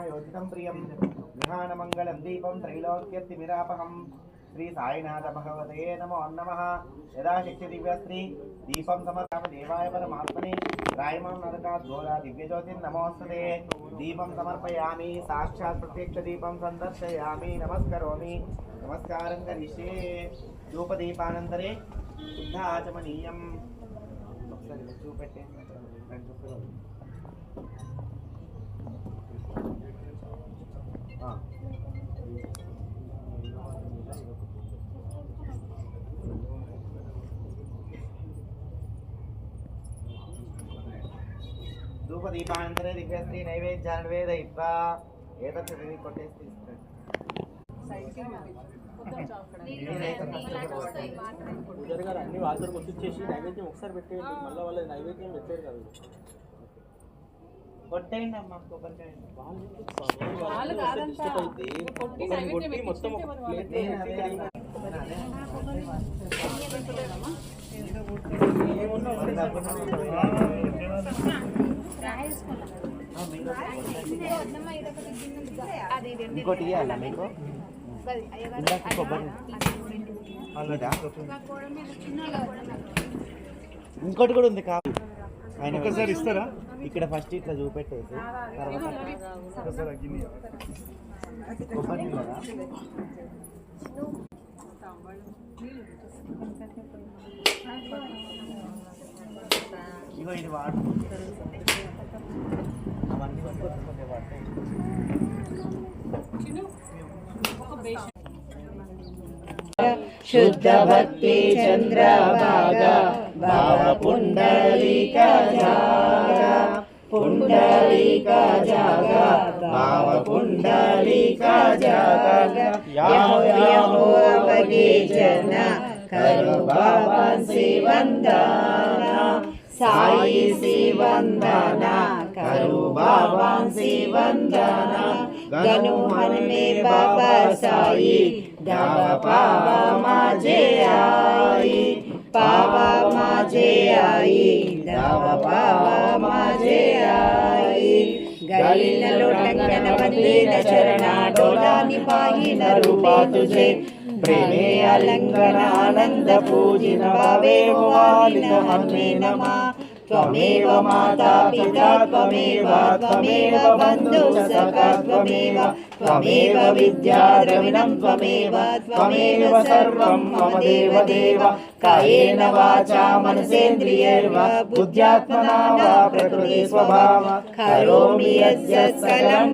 योजितं प्रियं विहानमङ्गलं दीपं त्रैलोक्यतिमिरापहं श्री साईनाथ भगवते नमो नमः। यदा शक्ति दिव्यश्री दीपं समर्पयामि देवाय परमात्मने रायमां नरकात् घोरा दिव्यज्योतिर्नमोस्तुते। दीपं समर्पयामि साक्षात् प्रत्यक्ष दीपं सन्दर्शयामि नमस्करोमि नमस्कारं करिष्ये। धूपदीपानन्तरे शुद्ध आचमनीयम्। धूपदीपानन्तरे दिव्यश्री नैवेद्यान् वेदयित्वा एतत् चटनी कोट्टेस्ति పూజారి గారు అన్ని వాళ్ళతో వచ్చేసి నైవేద్యం ఒకసారి పెట్టేయండి, మళ్ళీ వాళ్ళ నైవేద్యం పెట్టారు కదా కొట్టేయండి అమ్మ కొబ్బరికాయ కొట్టి మొత్తం ఒక ప్లేట్ ఇంకోటి ఇవ్వాలా మీకు ఇంకోటి కూడా ఉంది కాదు ఆయన ఒకసారి ఇస్తారా? ఇక్కడ ఫస్ట్ ఇట్లా చూపెట్టేసి కొబ్బరి కదా ఇగో ఇది వాడు అవన్నీ కొంచెం వాడతాయి. शुद्ध भक्ति चंद्रभागा भाव पुंडलिक जागा पुंडलिक जागा भाव पुंडलिक जागा यहो यहो अवगे जना करो बाबा से वंदना साई से वंदना करो बाबा से वंदना गनु मन में बाबा साई दावा पावा माझे आई पावा माझे आई दावा पावा माझे आई गलीन लोटंगन बदलीन चरणा डोलानी पाहिन रूपा तुझे प्रेमे अलंकन आनंद पूजिन भावे वालिन हमे नमा त्वमेव माता पिता त्वमेव त्वमेव बन्धु सखा त्वमेव त्वमेव विद्या द्रविणं त्वमेव त्वमेव सर्वं मम देव देव कायेन वाचा मनसेन्द्रियैर्वा बुद्ध्यात्मना वा प्रकृते स्वभाव करोमि यस्य सकलं